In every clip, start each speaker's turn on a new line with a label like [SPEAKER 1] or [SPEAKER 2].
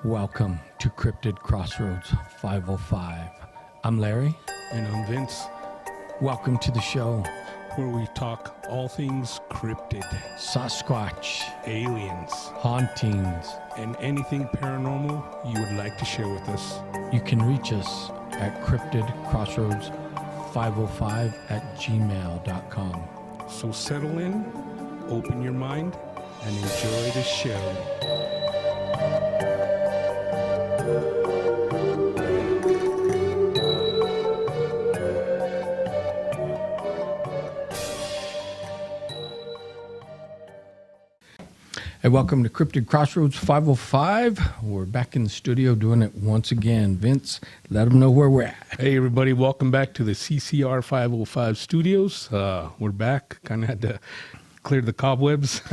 [SPEAKER 1] Welcome to Cryptid Crossroads 505. I'm Larry.
[SPEAKER 2] And I'm Vince,
[SPEAKER 1] Welcome to the show.
[SPEAKER 2] where we talk all things cryptid,
[SPEAKER 1] Sasquatch,
[SPEAKER 2] aliens,
[SPEAKER 1] hauntings.
[SPEAKER 2] and anything paranormal you would like to share with us.
[SPEAKER 1] You can reach us at cryptidcrossroads505@gmail.com.
[SPEAKER 2] So settle in, open your mind, and enjoy the show.
[SPEAKER 1] Hey, welcome to Cryptid Crossroads 505. We're back in the studio doing it once again. Vince, let them know where we're at.
[SPEAKER 2] Hey everybody, welcome back to the CCR 505 studios. We're back, kind of had to clear the cobwebs.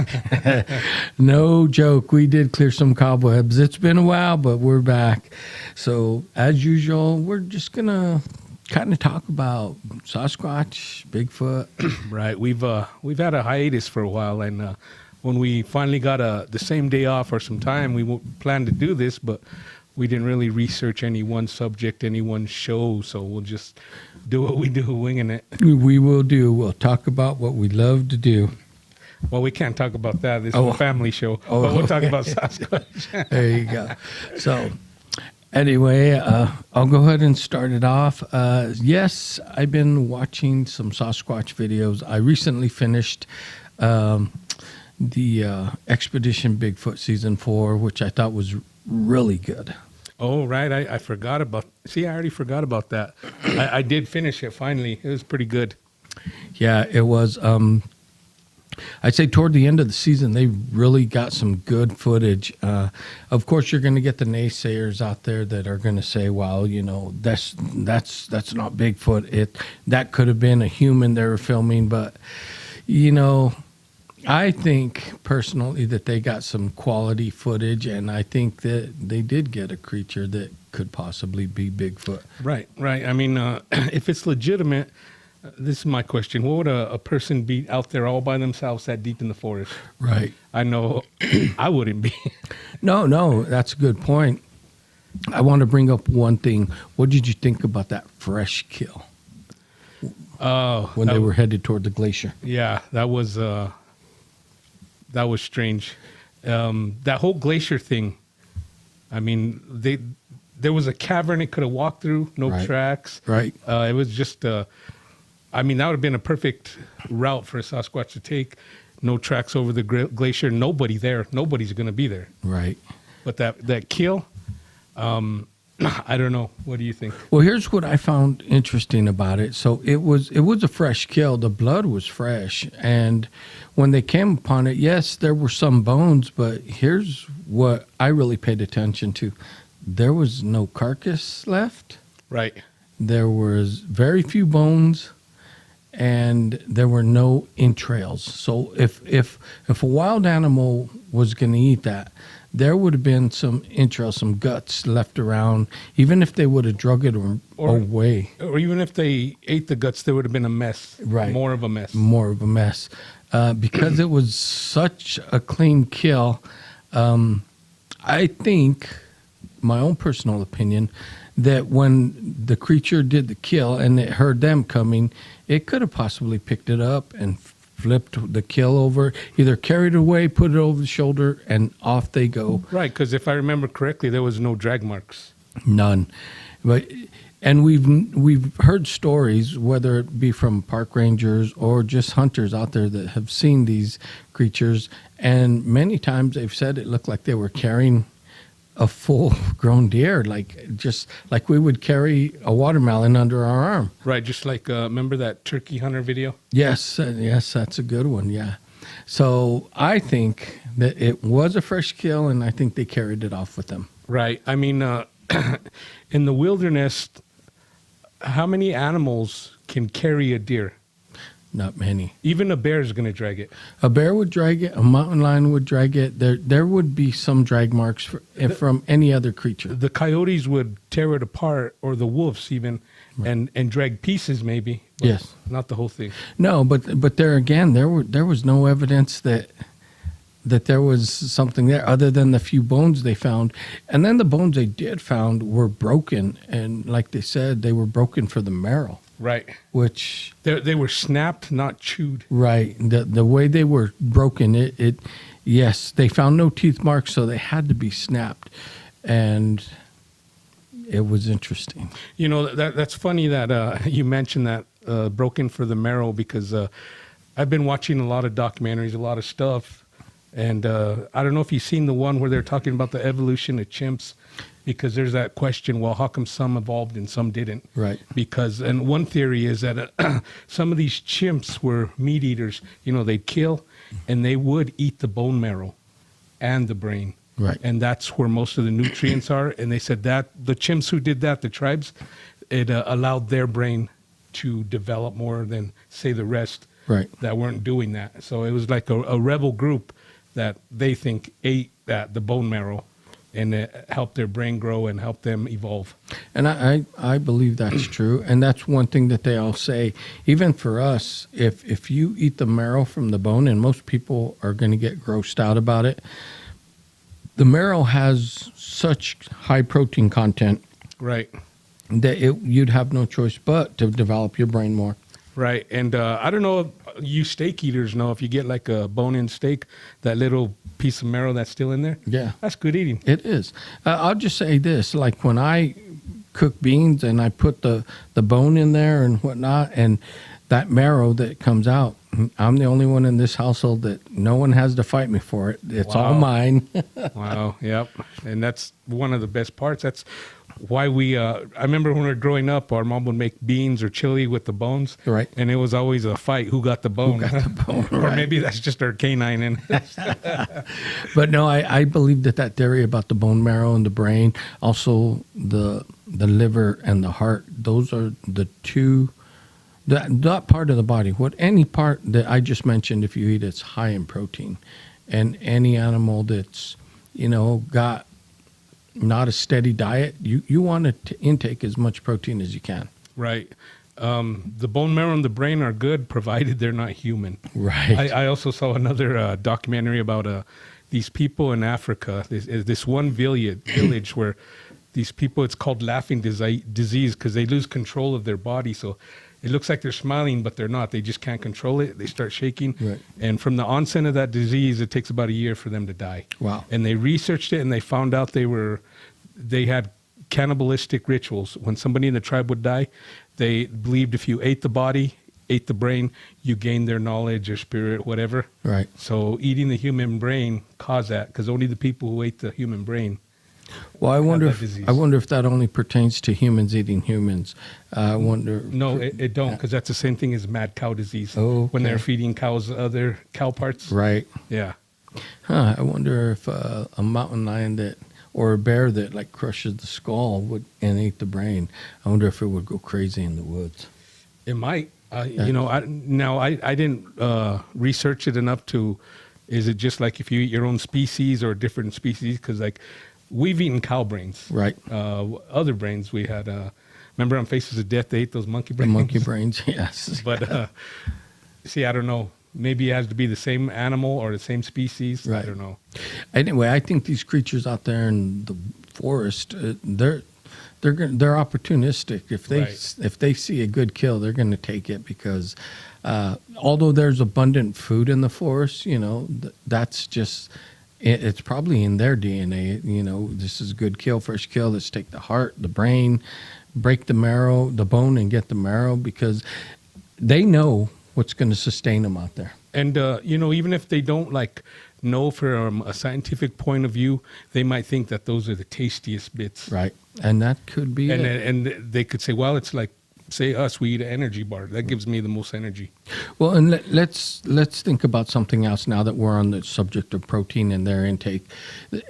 [SPEAKER 1] No joke. We did clear some cobwebs. It's been a while, but we're back. So, as usual, we're just going to kind of talk about Sasquatch, Bigfoot.
[SPEAKER 2] Right, we've had a hiatus for a while, and when we finally got the same day off or some time, we planned to do this, but we didn't really research any one subject, any one show, so we'll just do what we do, winging it.
[SPEAKER 1] We will do. We'll talk about what we love to do.
[SPEAKER 2] Well, we can't talk about that. This is a family show, but we'll talk about Sasquatch.
[SPEAKER 1] There you go. So, anyway, I'll go ahead and start it off. Yes, I've been watching some Sasquatch videos. I recently finished the Expedition Bigfoot Season 4, which I thought was really good.
[SPEAKER 2] Oh, right. I forgot about... See, I already forgot about that. I did finish it finally. It was pretty good.
[SPEAKER 1] Yeah, it was. I'd say toward the end of the season, they really got some good footage. Of course, you're going to get the naysayers out there that are going to say, "Well, you know, that's not Bigfoot. That could have been a human they were filming." But you know, I think personally that they got some quality footage, and I think that they did get a creature that could possibly be Bigfoot.
[SPEAKER 2] Right. I mean, if it's legitimate, this is my question. What would a person be out there all by themselves that deep in the forest?
[SPEAKER 1] Right.
[SPEAKER 2] I know I wouldn't be.
[SPEAKER 1] No, that's a good point. I want to bring up one thing. What did you think about that fresh kill? When they were headed toward the glacier.
[SPEAKER 2] Yeah, that was strange. That whole glacier thing. I mean, there was a cavern it could have walked through, no tracks.
[SPEAKER 1] Right.
[SPEAKER 2] It was just. I mean, that would have been a perfect route for a Sasquatch to take. No tracks over the glacier. Nobody there. Nobody's going to be there.
[SPEAKER 1] Right.
[SPEAKER 2] But that kill, I don't know. What do you think?
[SPEAKER 1] Well, here's what I found interesting about it. So it was a fresh kill. The blood was fresh, and when they came upon it, yes, there were some bones, but here's what I really paid attention to: there was no carcass left.
[SPEAKER 2] Right.
[SPEAKER 1] There was very few bones, and there were no entrails. So if a wild animal was going to eat that, there would have been some entrails, some guts left around, even if they would have drug it away.
[SPEAKER 2] Or even if they ate the guts, there would have been a mess.
[SPEAKER 1] Right.
[SPEAKER 2] More of a mess.
[SPEAKER 1] Because it was such a clean kill, I think, my own personal opinion, that when the creature did the kill and it heard them coming, it could have possibly picked it up and flipped the kill over, either carried it away, put it over the shoulder, and off they go.
[SPEAKER 2] Right, because if I remember correctly, there was no drag marks.
[SPEAKER 1] None. And we've heard stories, whether it be from park rangers or just hunters out there that have seen these creatures, and many times they've said it looked like they were carrying a full-grown deer, just like we would carry a watermelon under our arm.
[SPEAKER 2] Right, just like, remember that turkey hunter video?
[SPEAKER 1] Yes, that's a good one, yeah. So I think that it was a fresh kill, and I think they carried it off with them.
[SPEAKER 2] Right. I mean, in the wilderness, how many animals can carry a deer?
[SPEAKER 1] Not many.
[SPEAKER 2] Even a bear is going to drag it.
[SPEAKER 1] A bear would drag it. A mountain lion would drag it. There would be some drag marks from any other creature.
[SPEAKER 2] The coyotes would tear it apart, or the wolves even, right, and drag pieces maybe.
[SPEAKER 1] Yes.
[SPEAKER 2] Not the whole thing.
[SPEAKER 1] No, but there again, there was no evidence that that there was something there other than the few bones they found. And then the bones they did found were broken. And like they said, they were broken for the marrow,
[SPEAKER 2] Right.
[SPEAKER 1] which,
[SPEAKER 2] They were snapped, not chewed.
[SPEAKER 1] right, the way they were broken, yes, they found no teeth marks, so they had to be snapped. And it was interesting.
[SPEAKER 2] You know, that's funny that you mentioned that broken for the marrow, because I've been watching a lot of documentaries, a lot of stuff. And I don't know if you've seen the one where they're talking about the evolution of chimps, because there's that question, well, how come some evolved and some didn't?
[SPEAKER 1] Right.
[SPEAKER 2] Because, and one theory is that some of these chimps were meat eaters. You know, they'd kill and they would eat the bone marrow and the brain.
[SPEAKER 1] Right.
[SPEAKER 2] And that's where most of the nutrients are. And they said that the chimps who did that, the tribes, it allowed their brain to develop more than, say, the rest
[SPEAKER 1] Right.
[SPEAKER 2] that weren't doing that. So it was like a rebel group that they think ate the bone marrow, and it helped their brain grow and help them evolve.
[SPEAKER 1] And I believe that's true. And that's one thing that they all say. Even for us, if you eat the marrow from the bone, and most people are going to get grossed out about it, the marrow has such high protein content
[SPEAKER 2] Right.
[SPEAKER 1] that you'd have no choice but to develop your brain more.
[SPEAKER 2] Right. And I don't know if you steak eaters know, if you get like a bone-in steak, that little piece of marrow that's still in there.
[SPEAKER 1] Yeah.
[SPEAKER 2] That's good eating.
[SPEAKER 1] It is. I'll just say this, like when I cook beans and I put the bone in there and whatnot, and that marrow that comes out, I'm the only one in this household that no one has to fight me for it. It's all
[SPEAKER 2] Wow.
[SPEAKER 1] mine.
[SPEAKER 2] Wow. Yep. And that's one of the best parts. That's why we, I remember when we were growing up, our mom would make beans or chili with the bones.
[SPEAKER 1] Right.
[SPEAKER 2] And it was always a fight, who got the bone.
[SPEAKER 1] bone,
[SPEAKER 2] Or
[SPEAKER 1] right.
[SPEAKER 2] maybe that's just our canine. And
[SPEAKER 1] But no, I believe that theory about the bone marrow and the brain, also the liver and the heart, those are the two, that part of the body. What any part that I just mentioned, if you eat, it's high in protein. And any animal that's, got not a steady diet, you want to intake as much protein as you can.
[SPEAKER 2] right. The bone marrow and the brain are good, provided they're not human.
[SPEAKER 1] Right.
[SPEAKER 2] I also saw another documentary about these people in Africa. This one village where these people, it's called laughing disease, because they lose control of their body. So it looks like they're smiling, but they're not. They just can't control it. They start shaking.
[SPEAKER 1] Right.
[SPEAKER 2] And from the onset of that disease, it takes about a year for them to die.
[SPEAKER 1] Wow.
[SPEAKER 2] And they researched it, and they found out they had cannibalistic rituals. When somebody in the tribe would die, they believed if you ate the body, ate the brain, you gained their knowledge or spirit, whatever.
[SPEAKER 1] Right.
[SPEAKER 2] So eating the human brain caused that, because only the people who ate the human brain.
[SPEAKER 1] Well, I wonder
[SPEAKER 2] that disease.
[SPEAKER 1] if that only pertains to humans eating humans. I wonder.
[SPEAKER 2] No, it don't, because that's the same thing as mad cow disease.
[SPEAKER 1] Oh,
[SPEAKER 2] When they're
[SPEAKER 1] okay.
[SPEAKER 2] feeding cows other cow parts.
[SPEAKER 1] Right.
[SPEAKER 2] Yeah.
[SPEAKER 1] Huh. I wonder if a mountain lion or a bear that like crushes the skull and ate the brain, I wonder if it would go crazy in the woods.
[SPEAKER 2] It might. I didn't research it enough to. Is it just like if you eat your own species or different species? Because like we've eaten cow brains.
[SPEAKER 1] Right.
[SPEAKER 2] Other brains we had. Remember on Faces of Death, they ate those monkey
[SPEAKER 1] The
[SPEAKER 2] brains.
[SPEAKER 1] monkey brains, yes.
[SPEAKER 2] But see, I don't know. Maybe it has to be the same animal or the same species.
[SPEAKER 1] Right.
[SPEAKER 2] I don't know.
[SPEAKER 1] Anyway, I think these creatures out there in the forest, they're opportunistic. If they see a good kill, they're going to take it, because although there's abundant food in the forest, that's just it's probably in their DNA. This is a good kill, first kill. Let's take the heart, the brain, break the marrow, the bone, and get the marrow, because they know what's going to sustain them out there.
[SPEAKER 2] And even if they don't know from a scientific point of view, they might think that those are the tastiest bits.
[SPEAKER 1] Right. And that could be
[SPEAKER 2] And
[SPEAKER 1] it.
[SPEAKER 2] and they could say, well, it's like, say us, we eat an energy bar. That gives me the most energy.
[SPEAKER 1] Well, and let's think about something else now that we're on the subject of protein and their intake.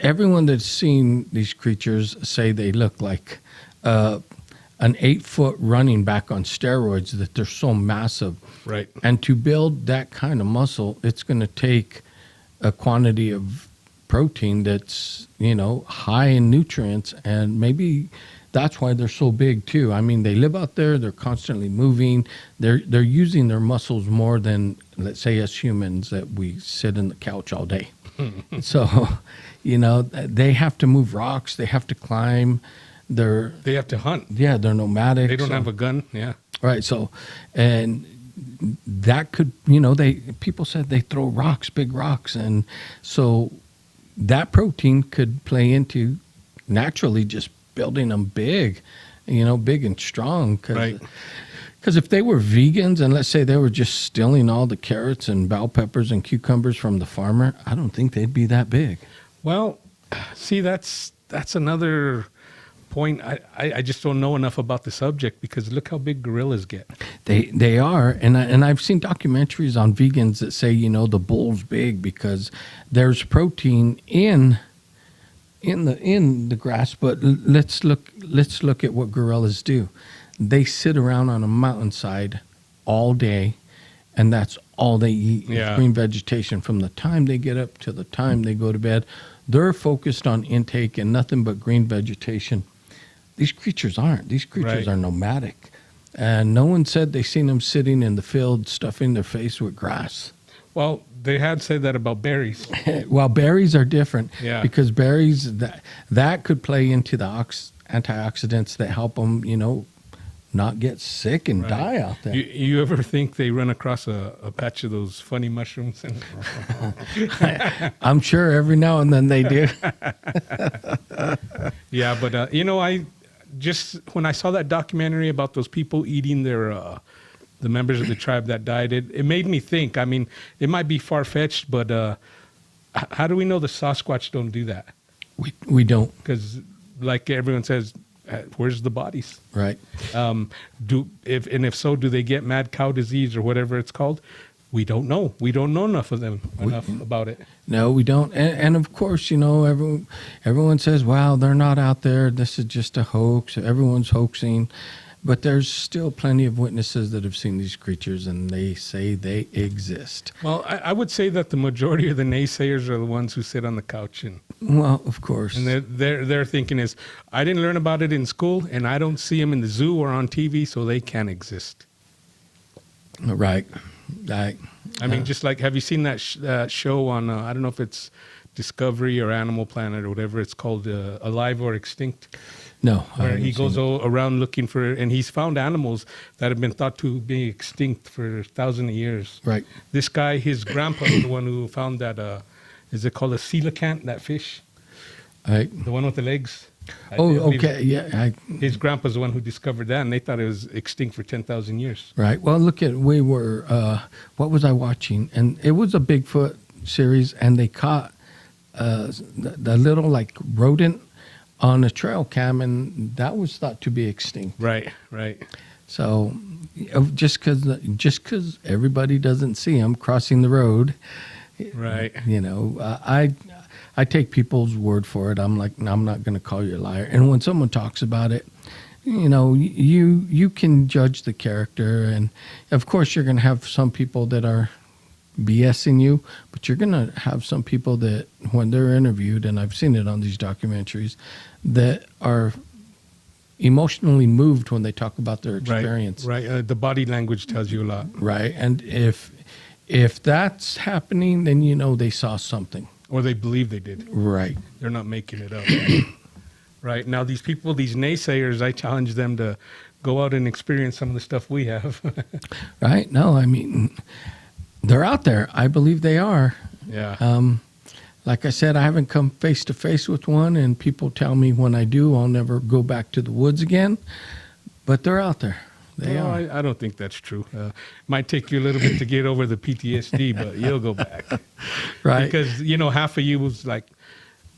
[SPEAKER 1] Everyone that's seen these creatures say they look like an 8-foot running back on steroids, that they're so massive.
[SPEAKER 2] Right.
[SPEAKER 1] And to build that kind of muscle, it's going to take a quantity of protein that's, high in nutrients, and maybe that's why they're so big too. I mean, they live out there, they're constantly moving, they're using their muscles more than, let's say, us humans that we sit in the couch all day. So, they have to move rocks. They have to climb.
[SPEAKER 2] They have to hunt.
[SPEAKER 1] They're nomadic.
[SPEAKER 2] They don't have a gun. Yeah.
[SPEAKER 1] Right. So, and that could, people said they throw rocks, big rocks. And so that protein could play into naturally just building them big, big and strong.
[SPEAKER 2] Right.
[SPEAKER 1] Because if they were vegans and let's say they were just stealing all the carrots and bell peppers and cucumbers from the farmer, I don't think they'd be that big.
[SPEAKER 2] Well, see, that's another point. I just don't know enough about the subject because look how big gorillas get.
[SPEAKER 1] They are, and I've seen documentaries on vegans that say the bull's big because there's protein in the grass. But let's look at what gorillas do. They sit around on a mountainside all day, and that's all they eat is green vegetation from the time they get up to the time they go to bed. They're focused on intake and nothing but green vegetation. These creatures aren't. These creatures are nomadic. And no one said they seen them sitting in the field stuffing their face with grass.
[SPEAKER 2] Well, they had said that about berries.
[SPEAKER 1] Well, berries are different
[SPEAKER 2] because
[SPEAKER 1] berries, that could play into the antioxidants that help them, not get sick and die out there.
[SPEAKER 2] You ever think they run across a patch of those funny mushrooms?
[SPEAKER 1] I'm sure every now and then they do.
[SPEAKER 2] Yeah, but I just when I saw that documentary about those people eating the members of the tribe that died, it made me think. I mean, it might be far fetched, but how do we know the Sasquatch don't do that?
[SPEAKER 1] We don't,
[SPEAKER 2] because like everyone says. Where's the bodies?
[SPEAKER 1] Right.
[SPEAKER 2] If so, do they get mad cow disease or whatever it's called? We don't know. We don't know enough about it.
[SPEAKER 1] No, we don't. And of course, everyone says, "Wow, they're not out there. This is just a hoax. Everyone's hoaxing." But there's still plenty of witnesses that have seen these creatures, and they say they exist.
[SPEAKER 2] Well, I would say that the majority of the naysayers are the ones who sit on the couch and.
[SPEAKER 1] Well, of course.
[SPEAKER 2] And their thinking is, I didn't learn about it in school, and I don't see them in the zoo or on TV, so they can't exist.
[SPEAKER 1] Right.
[SPEAKER 2] I mean, just like, have you seen that show on, I don't know if it's Discovery or Animal Planet or whatever it's called, Alive or Extinct?
[SPEAKER 1] No.
[SPEAKER 2] Where he goes around looking for, and he's found animals that have been thought to be extinct for 1,000 years.
[SPEAKER 1] Right.
[SPEAKER 2] This guy, his grandpa was the one who found that, is it called a coelacanth, that fish?
[SPEAKER 1] Right.
[SPEAKER 2] The one with the legs?
[SPEAKER 1] Okay. Yeah.
[SPEAKER 2] His grandpa's the one who discovered that, and they thought it was extinct for 10,000 years.
[SPEAKER 1] Right. Well, we were, what was I watching? And it was a Bigfoot series, and they caught the little, like, rodent on a trail cam, and that was thought to be extinct.
[SPEAKER 2] Right.
[SPEAKER 1] So just because everybody doesn't see them crossing the road,
[SPEAKER 2] right?
[SPEAKER 1] I take people's word for it. I'm like, I'm not going to call you a liar. And when someone talks about it, you can judge the character, and of course you're going to have some people that are BSing you, but you're going to have some people that when they're interviewed, and I've seen it on these documentaries, that are emotionally moved when they talk about their experience.
[SPEAKER 2] Right. The body language tells you a lot.
[SPEAKER 1] Right. And if that's happening, then they saw something.
[SPEAKER 2] Or they believe they did.
[SPEAKER 1] Right.
[SPEAKER 2] They're not making it up. Right. Now, these people, these naysayers, I challenge them to go out and experience some of the stuff we have.
[SPEAKER 1] Right. No, I mean, they're out there. I believe they are.
[SPEAKER 2] Yeah.
[SPEAKER 1] Like I said, I haven't come face to face with one, and people tell me when I do, I'll never go back to the woods again. But they're out there. They are.
[SPEAKER 2] I don't think that's true. Might take you a little bit to get over the PTSD, but you'll go back.
[SPEAKER 1] Right.
[SPEAKER 2] Because, half of you was like,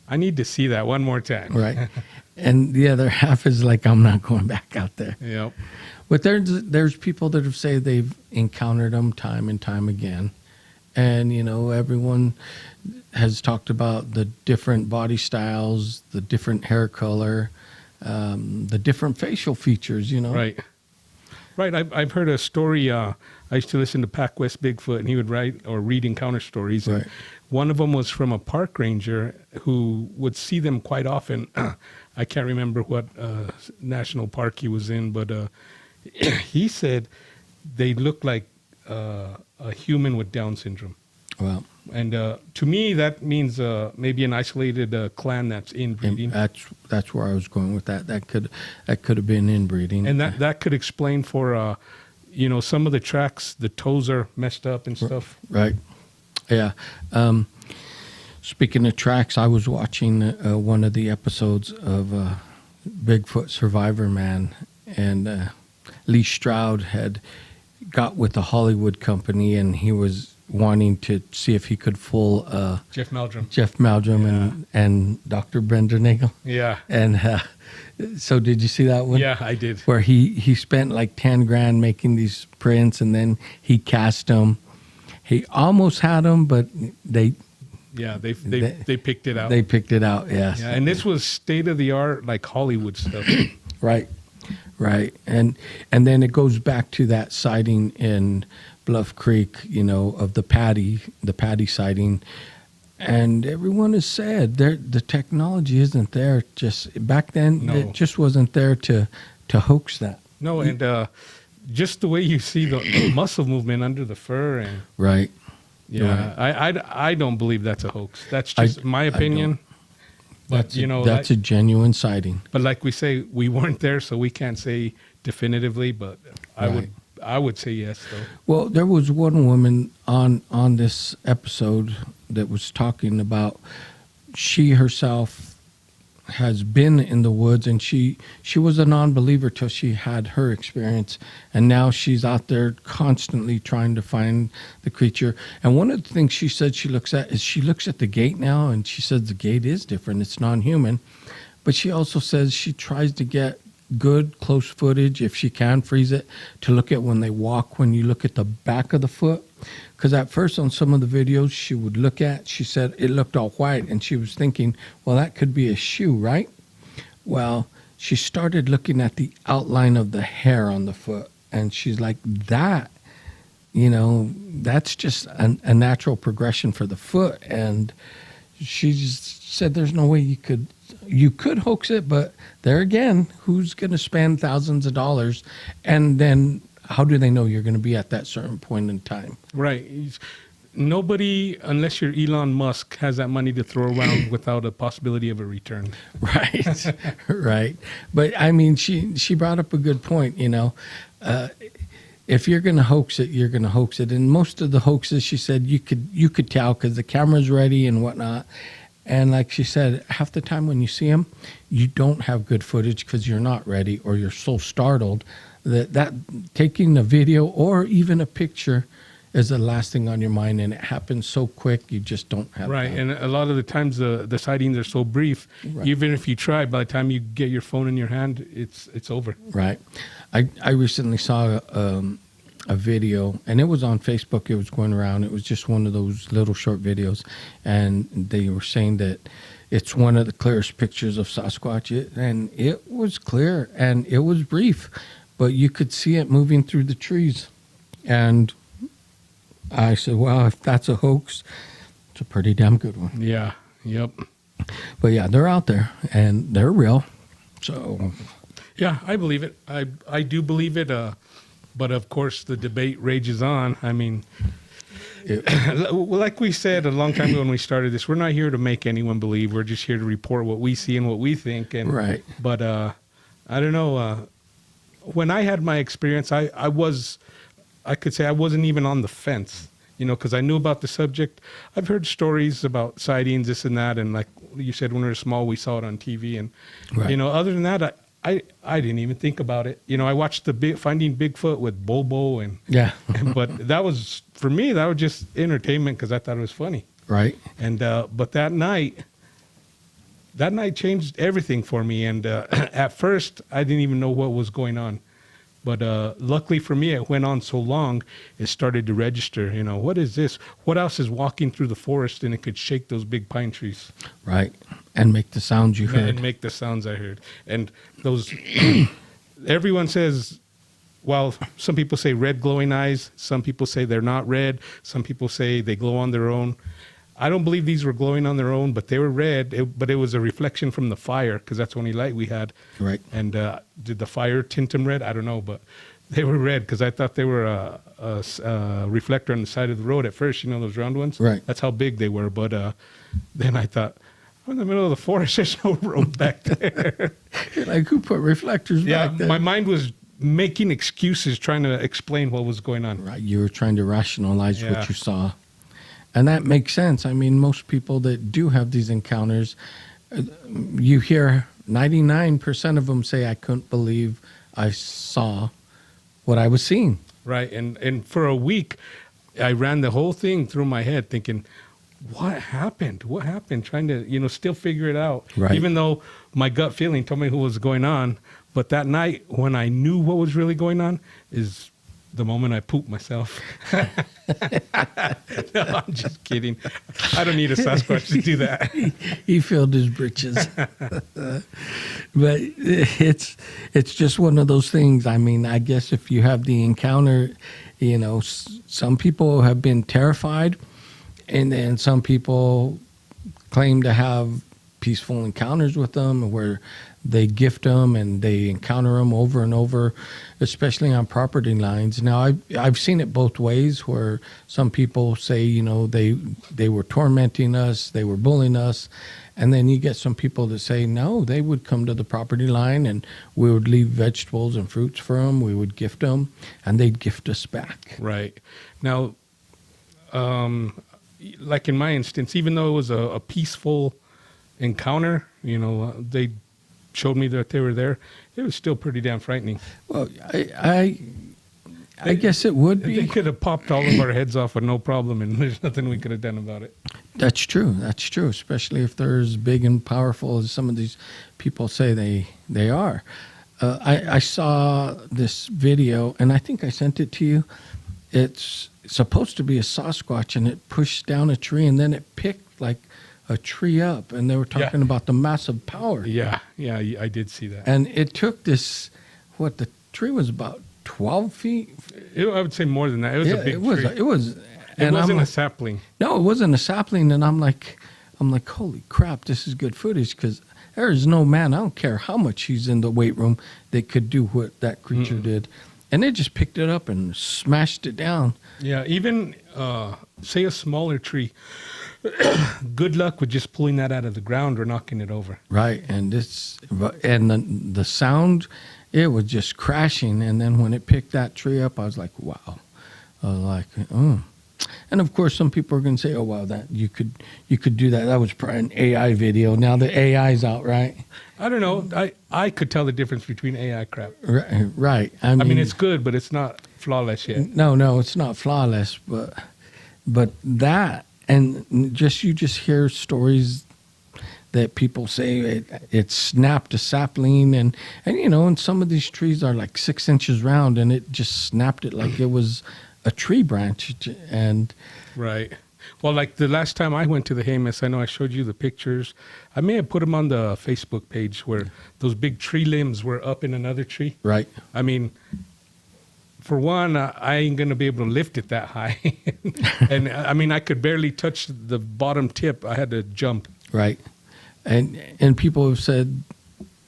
[SPEAKER 2] I need to see that one more time.
[SPEAKER 1] Right. And the other half is like, I'm not going back out there.
[SPEAKER 2] Yep.
[SPEAKER 1] But there's people that have said they've encountered them time and time again. And, everyone has talked about the different body styles, the different hair color, the different facial features,
[SPEAKER 2] Right. Right. I've heard a story. I used to listen to Pac West Bigfoot, and he would write or read encounter stories.
[SPEAKER 1] Right.
[SPEAKER 2] And one of them was from a park ranger who would see them quite often. I can't remember what national park he was in, but he said they looked like a human with Down syndrome.
[SPEAKER 1] Well,
[SPEAKER 2] And to me, that means maybe an isolated clan that's inbreeding.
[SPEAKER 1] that's where I was going with that. That could have been inbreeding,
[SPEAKER 2] And that could explain for, some of the tracks, the toes are messed up and stuff.
[SPEAKER 1] right? Yeah. Speaking of tracks, I was watching one of the episodes of Bigfoot Survivor Man, and Lee Stroud had got with the Hollywood company, and he was wanting to see if he could fool
[SPEAKER 2] Jeff Meldrum.
[SPEAKER 1] and Dr. Brenda Nagel.
[SPEAKER 2] Yeah.
[SPEAKER 1] And so did you see that one?
[SPEAKER 2] Yeah, I did.
[SPEAKER 1] Where he spent like 10 grand making these prints, and then he cast them. He almost had them, but they
[SPEAKER 2] picked it out.
[SPEAKER 1] They picked it out, yes.
[SPEAKER 2] Yeah, and this was state of the art, like Hollywood stuff.
[SPEAKER 1] Right. And then it goes back to that sighting in Bluff Creek, of the Patty sighting. And everyone has said the technology isn't there. Just back then,
[SPEAKER 2] No.
[SPEAKER 1] it just wasn't there to hoax that.
[SPEAKER 2] No, and just the way you see the muscle movement under the fur, and
[SPEAKER 1] Right.
[SPEAKER 2] yeah, I don't believe that's a hoax. That's just my opinion. But
[SPEAKER 1] That's a genuine sighting.
[SPEAKER 2] But like we say, we weren't there, so we can't say definitively. But
[SPEAKER 1] Right.
[SPEAKER 2] I would say yes, though.
[SPEAKER 1] Well, there was one woman on this episode that was talking about she herself has been in the woods, and she was a non-believer till she had her experience, and now she's out there constantly trying to find the creature. And one of the things she said she looks at the gate now, and she says the gate is different, it's non-human. But she also says she tries to get good close footage, if she can freeze it, to look at when they walk, when you look at the back of the foot. Because at first on some of the videos she said it looked all white, and she was thinking, well, that could be a shoe, right? Well, she started looking at the outline of the hair on the foot, and she's like, that's just a natural progression for the foot. And she just said there's no way you could hoax it, but there again, who's going to spend thousands of dollars, and then how do they know you're going to be at that certain point in time?
[SPEAKER 2] Right. Nobody, unless you're Elon Musk, has that money to throw around without a possibility of a return.
[SPEAKER 1] Right, right. But I mean, she brought up a good point. If you're going to hoax it, you're going to hoax it. And most of the hoaxes, she said, you could tell because the camera's ready and whatnot. And like she said, half the time when you see them, you don't have good footage because you're not ready, or you're so startled that taking a video or even a picture is the last thing on your mind, and it happens so quick you just don't have
[SPEAKER 2] Right,
[SPEAKER 1] time.
[SPEAKER 2] and a lot of the times the sightings are so brief.
[SPEAKER 1] Right.
[SPEAKER 2] Even if you try, by the time you get your phone in your hand, it's over.
[SPEAKER 1] Right. I recently saw a video, and it was on Facebook. It was going around. It was just one of those little short videos, and they were saying that it's one of the clearest pictures of Sasquatch, and it was clear, and it was brief, but you could see it moving through the trees. And I said, well, if that's a hoax, it's a pretty damn good one.
[SPEAKER 2] Yeah, yep.
[SPEAKER 1] But yeah, they're out there, and they're real. So
[SPEAKER 2] Yeah, I believe it. I do believe it. But of course, the debate rages on. I mean, like we said a long time ago when we started this, we're not here to make anyone believe. We're just here to report what we see and what we think. And
[SPEAKER 1] Right.
[SPEAKER 2] But I don't know. When I had my experience, I could say I wasn't even on the fence, because I knew about the subject. I've heard stories about sightings, this and that, and like you said, when we were small, we saw it on TV, and
[SPEAKER 1] Right.
[SPEAKER 2] other than that, I didn't even think about it. I watched the Finding Bigfoot with Bobo,
[SPEAKER 1] yeah,
[SPEAKER 2] but that was, for me, that was just entertainment because I thought it was funny.
[SPEAKER 1] right.
[SPEAKER 2] And but that night changed everything for me. And at first, I didn't even know what was going on. But luckily for me, it went on so long, it started to register. What is this? What else is walking through the forest, and it could shake those big pine trees?
[SPEAKER 1] Right. And make the sounds you heard.
[SPEAKER 2] And make the sounds I heard. And those, everyone says, well, some people say red glowing eyes. Some people say they're not red. Some people say they glow on their own. I don't believe these were glowing on their own, but they were red. But it was a reflection from the fire, because that's the only light we had.
[SPEAKER 1] Right.
[SPEAKER 2] And did the fire tint them red? I don't know. But They were red because I thought they were a reflector on the side of the road at first. You know those round ones?
[SPEAKER 1] Right.
[SPEAKER 2] That's how big they were. But then I thought, I'm in the middle of the forest. There's no road back there.
[SPEAKER 1] You're like, who put reflectors back there?
[SPEAKER 2] My mind was making excuses, trying to explain what was going on.
[SPEAKER 1] Right. You were trying to rationalize
[SPEAKER 2] Yeah.
[SPEAKER 1] what you saw. And that makes sense. I mean, most people that do have these encounters, you hear 99% of them say, I couldn't believe I saw what I was seeing.
[SPEAKER 2] Right. And for a week, I ran the whole thing through my head thinking, what happened? What happened? Trying to, still figure it out.
[SPEAKER 1] Right.
[SPEAKER 2] Even though my gut feeling told me what was going on. But that night, when I knew what was really going on, is the moment I pooped myself. No, I'm just kidding. I don't need a Sasquatch to do that.
[SPEAKER 1] He filled his britches. But it's just one of those things. I mean, I guess if you have the encounter, some people have been terrified, and then some people claim to have peaceful encounters with them where they gift them and they encounter them over and over, especially on property lines. Now, I've seen it both ways, where some people say, they were tormenting us, they were bullying us, and then you get some people that say, no, they would come to the property line and we would leave vegetables and fruits for them, we would gift them, and they'd gift us back.
[SPEAKER 2] Right. Now, like in my instance, even though it was a peaceful encounter, they showed me that they were there, it was still pretty damn frightening.
[SPEAKER 1] Well, I guess it would be.
[SPEAKER 2] They could have popped all of our heads off with no problem, and there's nothing we could have done about it.
[SPEAKER 1] That's true, especially if they're as big and powerful as some of these people say they are. I saw this video, and I think I sent it to you. It's supposed to be a Sasquatch, and it pushed down a tree, and then it picked like a tree up, and they were talking about the massive power.
[SPEAKER 2] Yeah, I did see that.
[SPEAKER 1] And it took this, the tree was about 12 feet?
[SPEAKER 2] I would say more than that. It was a big tree.
[SPEAKER 1] It was.
[SPEAKER 2] It wasn't a sapling.
[SPEAKER 1] No, it wasn't a sapling, and I'm like, holy crap, this is good footage, because there is no man, I don't care how much he's in the weight room, that could do what that creature did. And they just picked it up and smashed it down.
[SPEAKER 2] Yeah, even, say a smaller tree, good luck with just pulling that out of the ground or knocking it over.
[SPEAKER 1] Right, and the sound, it was just crashing. And then when it picked that tree up, I was like, wow. And of course, some people are going to say, oh, wow, that you could do that. That was probably an AI video. Now the AI's out, right?
[SPEAKER 2] I don't know. I could tell the difference between AI crap.
[SPEAKER 1] Right.
[SPEAKER 2] I mean, it's good, but it's not flawless yet.
[SPEAKER 1] No, it's not flawless. But that, and you just hear stories that people say it snapped a sapling, and and some of these trees are like 6 inches round, and it just snapped it like it was a tree branch. And
[SPEAKER 2] right. Well, like the last time I went to the Jemez, I know I showed you the pictures. I may have put them on the Facebook page where those big tree limbs were up in another tree.
[SPEAKER 1] Right.
[SPEAKER 2] I mean, for one, I ain't going to be able to lift it that high. And I mean, I could barely touch the bottom tip. I had to jump.
[SPEAKER 1] Right. And people have said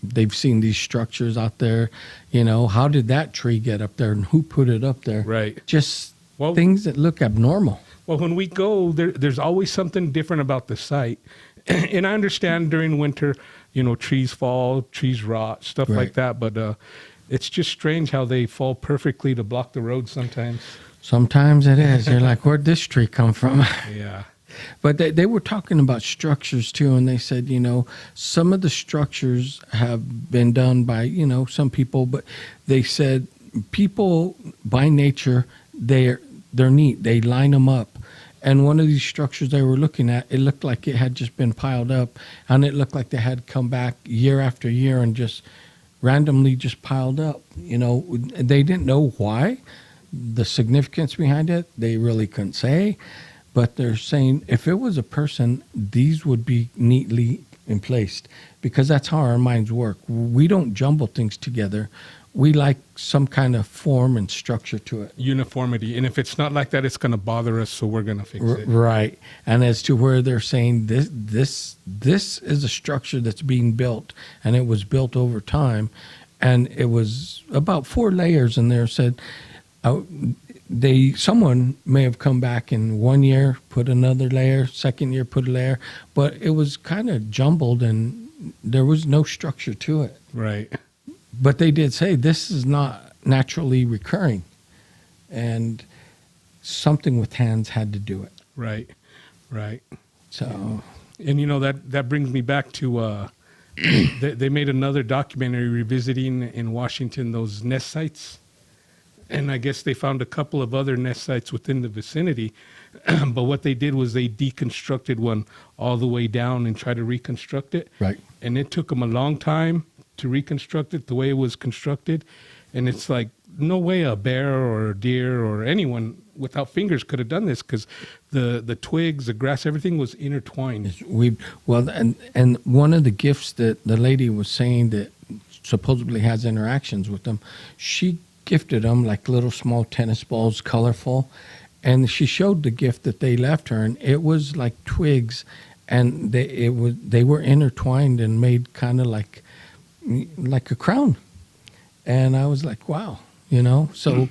[SPEAKER 1] they've seen these structures out there. How did that tree get up there, and who put it up there?
[SPEAKER 2] Right.
[SPEAKER 1] Just things that look abnormal.
[SPEAKER 2] Well, when we go, there's always something different about the site. And I understand during winter, trees fall, trees rot, stuff like that. But it's just strange how they fall perfectly to block the road sometimes.
[SPEAKER 1] Sometimes it is. You're like, where'd this tree come from?
[SPEAKER 2] Yeah.
[SPEAKER 1] But they were talking about structures too, and they said, some of the structures have been done by, some people, but they said people by nature, they're neat. They line them up. And one of these structures they were looking at, it looked like it had just been piled up, and it looked like they had come back year after year and just randomly just piled up. They didn't know why, the significance behind it. They really couldn't say. But they're saying if it was a person, these would be neatly placed, because that's how our minds work. We don't jumble things together. We like some kind of form and structure to it.
[SPEAKER 2] Uniformity. And if it's not like that, it's going to bother us, so we're going to fix it.
[SPEAKER 1] Right. And as to where they're saying this is a structure that's being built, and it was built over time, and it was about 4 layers in there. Said someone may have come back in 1 year, put another layer, second year put a layer, but it was kind of jumbled and there was no structure to it.
[SPEAKER 2] Right.
[SPEAKER 1] But they did say this is not naturally recurring, and something with hands had to do it.
[SPEAKER 2] Right. Right.
[SPEAKER 1] So,
[SPEAKER 2] And that brings me back to they made another documentary revisiting in Washington those nest sites, and I guess they found a couple of other nest sites within the vicinity. But what they did was they deconstructed one all the way down and tried to reconstruct it.
[SPEAKER 1] right.
[SPEAKER 2] And it took them a long time to reconstruct it the way it was constructed. And it's like, no way a bear or a deer or anyone without fingers could have done this, because the twigs, the grass, everything was intertwined.
[SPEAKER 1] And one of the gifts that the lady was saying that supposedly has interactions with them, she gifted them like little small tennis balls, colorful, and she showed the gift that they left her, and it was like twigs, and they were intertwined and made kind of like a crown. And I was like, wow, so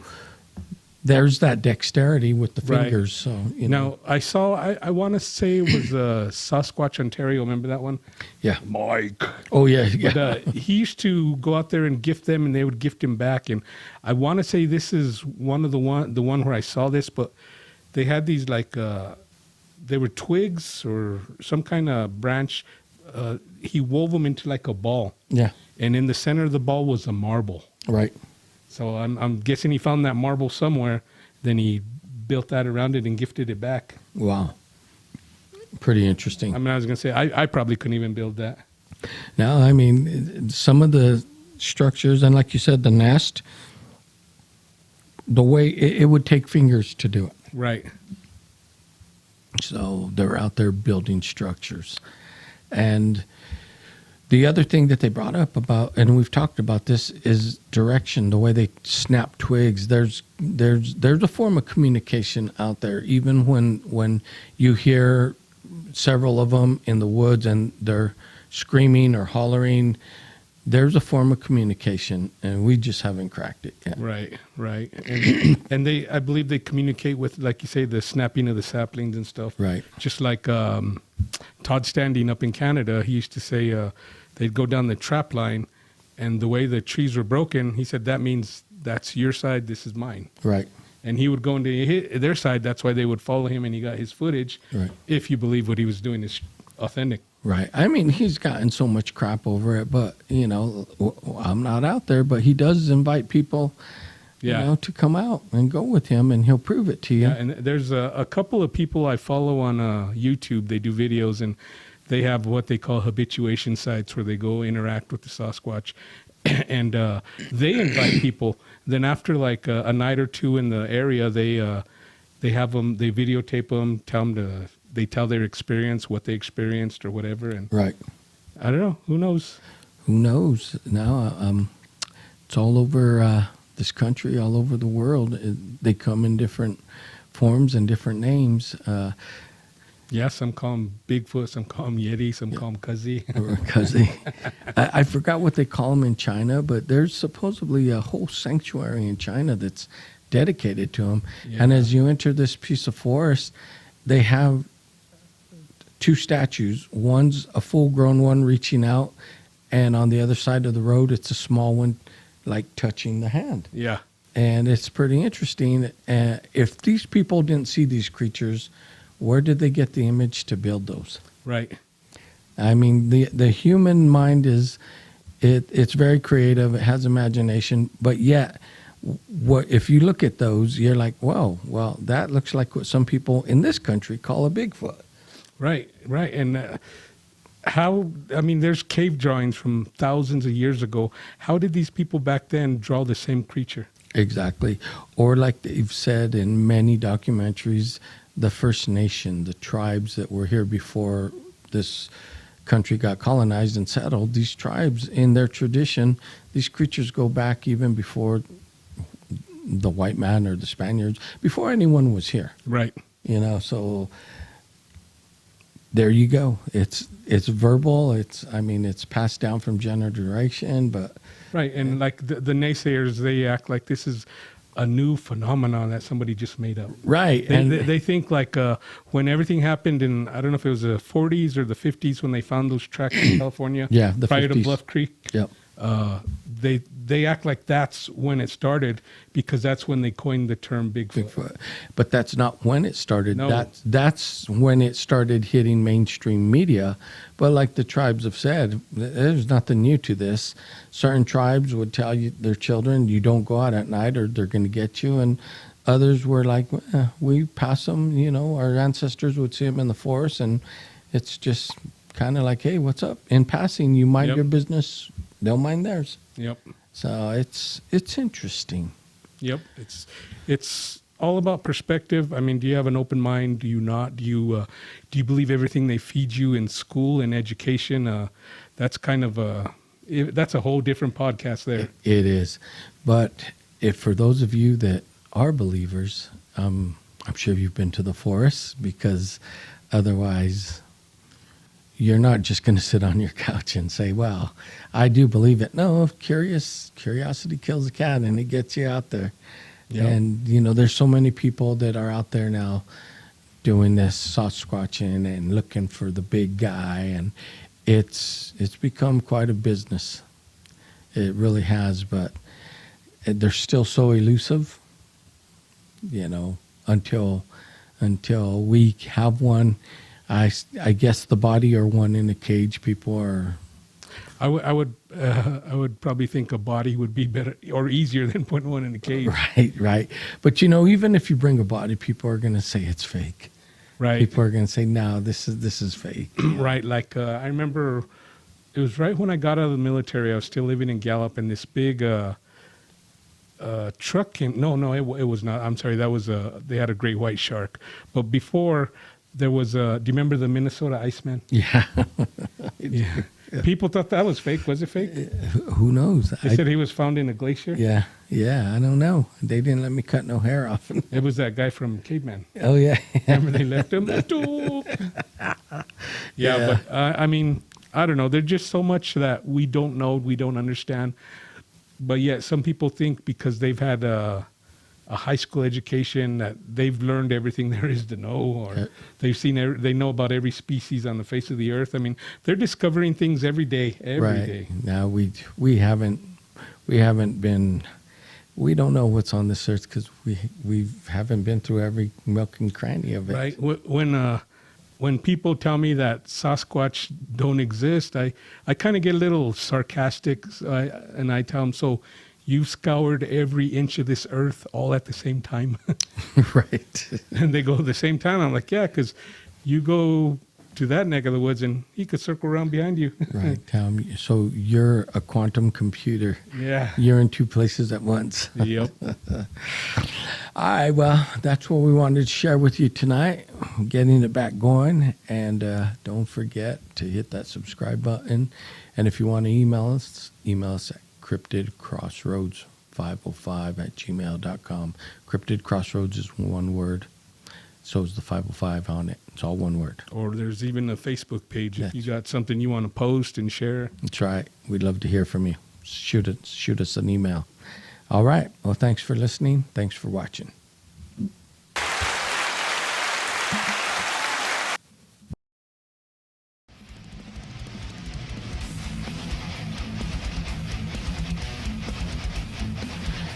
[SPEAKER 1] there's that dexterity with the fingers.
[SPEAKER 2] Right.
[SPEAKER 1] So
[SPEAKER 2] Now I want to say it was Sasquatch, Ontario. Remember that one?
[SPEAKER 1] yeah.
[SPEAKER 2] Mike.
[SPEAKER 1] Oh yeah, yeah.
[SPEAKER 2] But he used to go out there and gift them, and they would gift him back. And I want to say this is the one where I saw this, but they had these like they were twigs or some kind of branch. He wove them into like a ball,
[SPEAKER 1] Yeah.
[SPEAKER 2] and in the center of the ball was a marble.
[SPEAKER 1] Right.
[SPEAKER 2] So I'm guessing he found that marble somewhere. Then he built that around it and gifted it back.
[SPEAKER 1] Wow. Pretty interesting.
[SPEAKER 2] I mean, I was gonna say I probably couldn't even build that.
[SPEAKER 1] Now, I mean, some of the structures, and like you said, the nest, the way it would take fingers to do it.
[SPEAKER 2] Right.
[SPEAKER 1] So they're out there building structures. And the other thing that they brought up about, and we've talked about this, is direction, the way they snap twigs. There's a form of communication out there, even when you hear several of them in the woods and they're screaming or hollering. There's a form of communication, and we just haven't cracked it yet.
[SPEAKER 2] Right. And I believe they communicate with, like you say, the snapping of the saplings and stuff.
[SPEAKER 1] Right.
[SPEAKER 2] Just like Todd Standing up in Canada, he used to say they'd go down the trap line, and the way the trees were broken, he said that means that's your side, this is mine.
[SPEAKER 1] Right.
[SPEAKER 2] And he would go into their side. That's why they would follow him, and he got his footage.
[SPEAKER 1] Right.
[SPEAKER 2] If you believe what he was doing is authentic.
[SPEAKER 1] Right. I mean, he's gotten so much crap over it, but, I'm not out there, but he does invite people, to come out and go with him, and he'll prove it to you.
[SPEAKER 2] Yeah, and there's a couple of people I follow on YouTube. They do videos, and they have what they call habituation sites where they go interact with the Sasquatch. And they invite people. Then after like a night or two in the area, they have them, they videotape them, they tell their experience, what they experienced or whatever. And
[SPEAKER 1] Right.
[SPEAKER 2] I don't know. Who knows?
[SPEAKER 1] Who knows? Now, it's all over this country, all over the world. They come in different forms and different names.
[SPEAKER 2] Yeah, some call them Bigfoot, some call them Yeti, some call them Cuzzy.
[SPEAKER 1] Because I forgot what they call them in China, but there's supposedly a whole sanctuary in China that's dedicated to them.
[SPEAKER 2] Yeah.
[SPEAKER 1] And as you enter this piece of forest, they have 2 statues. One's a full-grown one reaching out, and on the other side of the road, it's a small one, like touching the hand.
[SPEAKER 2] Yeah.
[SPEAKER 1] And it's pretty interesting. If these people didn't see these creatures, where did they get the image to build those?
[SPEAKER 2] Right.
[SPEAKER 1] I mean, the human mind it's very creative. It has imagination, but yet, if you look at those, you're like, whoa, well, that looks like what some people in this country call a Bigfoot.
[SPEAKER 2] Right. And there's cave drawings from thousands of years ago. How did these people back then draw the same creature?
[SPEAKER 1] Exactly. Or like they've said in many documentaries, the First Nation, the tribes that were here before this country got colonized and settled, these tribes, in their tradition, these creatures go back even before the white man or the Spaniards, before anyone was here.
[SPEAKER 2] Right.
[SPEAKER 1] So there you go. It's verbal. It's passed down from generation, but
[SPEAKER 2] Right, and like the naysayers, they act like this is a new phenomenon that somebody just made up.
[SPEAKER 1] right.
[SPEAKER 2] They think like when everything happened in, I don't know if it was the 40s or the 50s when they found those tracks in California,
[SPEAKER 1] Yeah, the
[SPEAKER 2] prior to
[SPEAKER 1] 50s.
[SPEAKER 2] Bluff Creek.
[SPEAKER 1] Yep.
[SPEAKER 2] They act like that's when it started because that's when they coined the term Bigfoot.
[SPEAKER 1] Bigfoot. But that's not when it started.
[SPEAKER 2] No.
[SPEAKER 1] That's when it started hitting mainstream media. But like the tribes have said, there's nothing new to this. Certain tribes would tell you their children, you don't go out at night or they're going to get you. And others were like, we pass them, our ancestors would see them in the forest. And it's just kind of like, hey, what's up? In passing, you mind
[SPEAKER 2] Yep.
[SPEAKER 1] your business, they'll mind theirs.
[SPEAKER 2] Yep.
[SPEAKER 1] So it's interesting.
[SPEAKER 2] Yep. It's all about perspective. I mean, do you have an open mind? Do you not? Do you believe everything they feed you in school and education? That's kind of that's a whole different podcast there.
[SPEAKER 1] It is. But if for those of you that are believers, I'm sure you've been to the forest, because otherwise you're not just going to sit on your couch and say, well, I do believe it. No, curiosity kills a cat, and it gets you out there.
[SPEAKER 2] Yep.
[SPEAKER 1] And, there's so many people that are out there now doing this Sasquatching and looking for the big guy. And it's become quite a business. It really has, but they're still so elusive, until we have one. I guess the body or one in a cage, people are.
[SPEAKER 2] I would probably think a body would be better or easier than putting one in a cage.
[SPEAKER 1] Right. But even if you bring a body, people are going to say it's fake.
[SPEAKER 2] Right.
[SPEAKER 1] People are going to say, no, this is fake.
[SPEAKER 2] Right. Like I remember, it was right when I got out of the military. I was still living in Gallup, and this big truck came. No, it was not. I'm sorry. That was they had a great white shark. But before there was do you remember the Minnesota Iceman?
[SPEAKER 1] Yeah.
[SPEAKER 2] Yeah. People thought that was fake. Was it fake?
[SPEAKER 1] Who knows?
[SPEAKER 2] They said he was found in a glacier.
[SPEAKER 1] Yeah. I don't know. They didn't let me cut no hair off.
[SPEAKER 2] It was that guy from Caveman.
[SPEAKER 1] Oh, yeah.
[SPEAKER 2] Remember they left him? Yeah, but I mean, I don't know. There's just so much that we don't know, we don't understand. But yet some people think because they've had a high school education that they've learned everything there is to know, or they know about every species on the face of the earth. I mean, they're discovering things every day. Day.
[SPEAKER 1] Now we haven't been. We don't know what's on this earth because we haven't been through every nook and cranny of it.
[SPEAKER 2] Right. When people tell me that Sasquatch don't exist, I kind of get a little sarcastic, and I tell them, so you've scoured every inch of this earth all at the same time?
[SPEAKER 1] Right.
[SPEAKER 2] And they go, the same time? I'm like, yeah, because you go to that neck of the woods and he could circle around behind you.
[SPEAKER 1] Right. So you're a quantum computer.
[SPEAKER 2] Yeah.
[SPEAKER 1] You're in two places at once.
[SPEAKER 2] Yep.
[SPEAKER 1] All right. Well, that's what we wanted to share with you tonight. Getting it back going. And don't forget to hit that subscribe button. And if you want to email us at cryptidcrossroads505@gmail.com. Cryptid Crossroads is one word. So is the 505 on it. It's all one word.
[SPEAKER 2] Or there's even a Facebook page if you got something you want to post and share.
[SPEAKER 1] That's right. We'd love to hear from you. Shoot us an email. All right. Well, thanks for listening. Thanks for watching.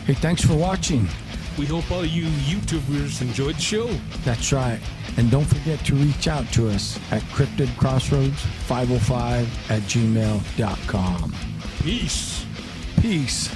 [SPEAKER 1] Hey, thanks for watching.
[SPEAKER 2] We hope all you YouTubers enjoyed the show.
[SPEAKER 1] That's right. And don't forget to reach out to us at cryptidcrossroads505@gmail.com.
[SPEAKER 2] Peace.
[SPEAKER 1] Peace.